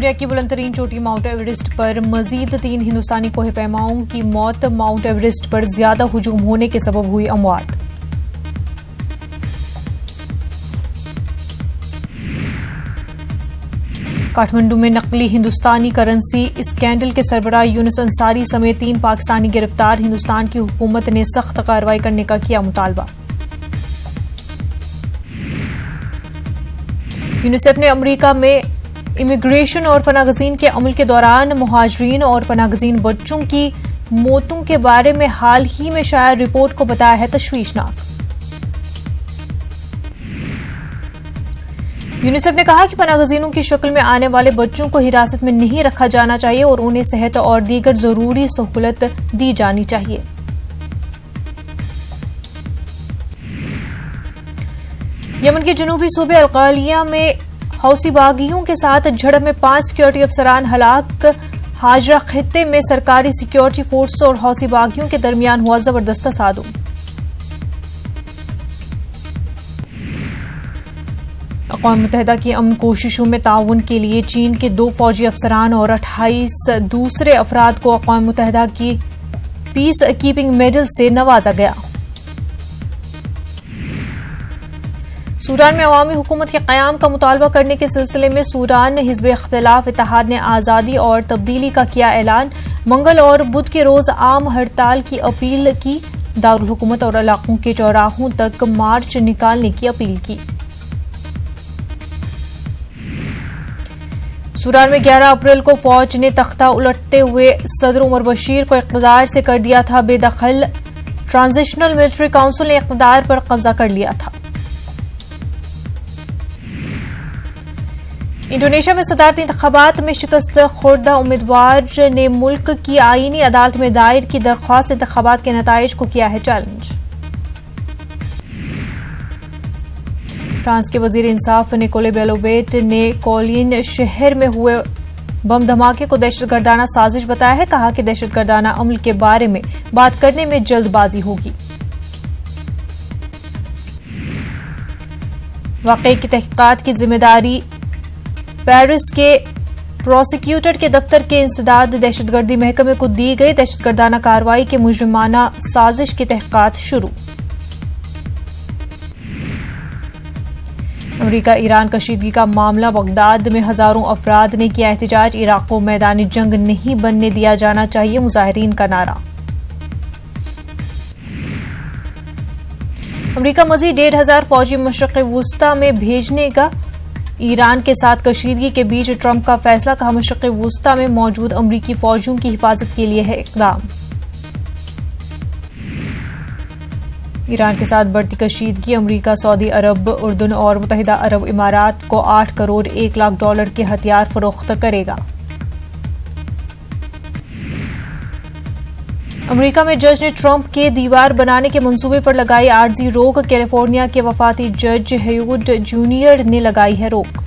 दुनिया की बुलंदतरीन चोटी माउंट एवरेस्ट पर मजीद 3 हिंदुस्तानी कोहे पैमाओं की मौत। माउंट एवरेस्ट पर ज्यादा हुजूम होने के सबब हुई अमवात। काठमांडू में नकली हिंदुस्तानी करेंसी स्कैंडल के सरबराह यूनुस अंसारी समेत 3 पाकिस्तानी गिरफ्तार। हिंदुस्तान की हुकूमत ने सख्त कार्रवाई करने का किया मुतालबा। यूनिसेफ ने अमेरिका में इमिग्रेशन और पनाहगजीन के अमल के दौरान मुहाजिरीन और पनाहगजीन बच्चों की मौतों के बारे में हाल ही में शाया रिपोर्ट को बताया है तशवीशनाक। यूनिसेफ ने कहा कि पनाहगजीनों की शक्ल में आने वाले बच्चों को हिरासत में नहीं रखा जाना चाहिए और उन्हें सेहत और दीगर जरूरी सहूलत दी जानी चाहिए। यमन के जनूबी सूबे अलकालिया में हौसी बागियों के साथ झड़प में 5 सिक्योरिटी अफसरान हलाक। हाजरा खित्ते में सरकारी सिक्योरिटी फोर्स और हौसी बागियों के दरमियान हुआ जबरदस्त तसादुम। अक़वाम मुत्तहिदा की अमन कोशिशों में ताउन के लिए चीन के 2 फौजी अफसरान और 28 दूसरे अफराद को अक़वाम मुत्तहिदा की पीस कीपिंग मेडल से नवाजा गया। सूडान में अवामी हुकूमत के क़याम का मुतालबा करने के सिलसिले में सूडान हिज़्ब इख्तिलाफ इत्तेहाद ने आज़ादी और तब्दीली का किया ऐलान। मंगल और बुध के रोज आम हड़ताल की अपील की। दारुल हुकूमत और इलाकों के चौराहों तक मार्च निकालने की अपील की। सूडान में 11 अप्रैल को फौज ने तख्ता उलटते हुए सदर उमर बशीर को इक़्तिदार से कर दिया था बेदखल। ट्रांजिशनल मिलिट्री काउंसिल ने इक़्तिदार पर कब्जा कर लिया था। इंडोनेशिया में सदारती इंतखाबात में शिकस्त खुर्दा उम्मीदवार ने मुल्क की आईनी अदालत में दायर की दरख्वास्त इंतखाबात के नताइज को किया है चैलेंज। फ्रांस के वजीर इंसाफ निकोले बेलोबेट ने कोलिन शहर में हुए बम धमाके को दहशतगर्दाना साजिश बताया है। कहा कि दहशतगर्दाना अमल के बारे में बात करने में जल्दबाजी होगी। वाकये की तहकीकात की जिम्मेदारी पेरिस के प्रोसिक्यूटर के दफ्तर के इंसदाद दहशतगर्दी महकमे को दी गई। दहशतगर्दाना कार्रवाई के मुजरिमाना साजिश की तहकीकात शुरू। अमेरिका ईरान कशीदगी का मामला। बगदाद में हजारों अफराद ने किया एहतजाज। इराक को मैदानी जंग नहीं बनने दिया जाना चाहिए, मुजाहिरीन का नारा। अमेरिका मजीद 1,500 फौजी मशरिक़ वुस्ता में भेजने का। ईरान के साथ कशीदगी के बीच ट्रंप का फैसला। कहा मशरिक़ वुस्ता में मौजूद अमरीकी फौजियों की हिफाजत के लिए है इक़दाम। ईरान के साथ बढ़ती कशीदगी। अमरीका, सऊदी अरब, उर्दन और मुत्तहिदा अरब इमारात को $8 करोड़ 1 लाख डॉलर के हथियार फरोख्त करेगा। अमेरिका में जज ने ट्रंप के दीवार बनाने के मंसूबे पर लगाई आर्जी रोक। कैलिफोर्निया के वफाती जज हेवुड जूनियर ने लगाई है रोक।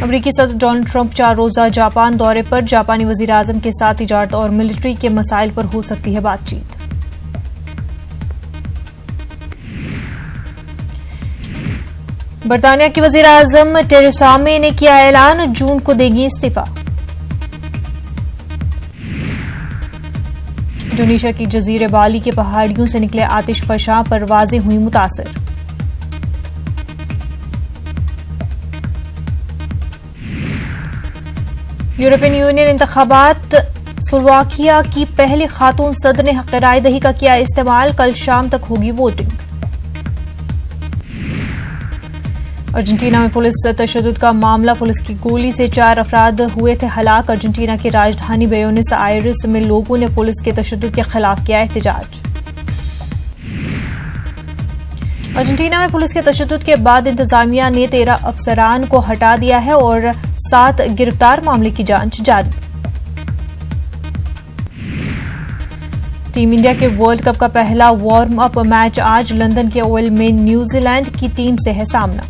अमेरिकी सदर डोनाल्ड ट्रंप 4 रोजा जापान दौरे पर। जापानी वजीर आजम के साथ तिजारत और मिलिट्री के मसाइल पर हो सकती है बातचीत। बरतानिया की वजीर आजम टेरेसा मे ने किया ऐलान, जून को देंगी इस्तीफा। इंडोनेशिया की जजीरे बाली के पहाड़ियों से निकले आतिशफशां परवाजें हुई मुतासर। यूरोपियन यूनियन इंतखाबात। स्लोवाकिया की पहली खातून सदर ने हक़ राय दही का किया इस्तेमाल। कल शाम तक होगी वोटिंग। अर्जेंटीना में पुलिस तशद्दुद का मामला। पुलिस की गोली से 4 अफराद हुए थे हलाक। अर्जेंटीना की राजधानी ब्यूनस आयर्स में लोगों ने पुलिस के तशद्दुद के खिलाफ किया एहतजाज। अर्जेंटीना में पुलिस के तशद्दुद के बाद इंतजामिया ने 13 अफसरान को हटा दिया है और 7 गिरफ्तार। मामले की जांच जारी। टीम इंडिया के वर्ल्ड कप का पहला वार्म अप मैच आज। लंदन के ओवल में न्यूजीलैंड की टीम से है सामना।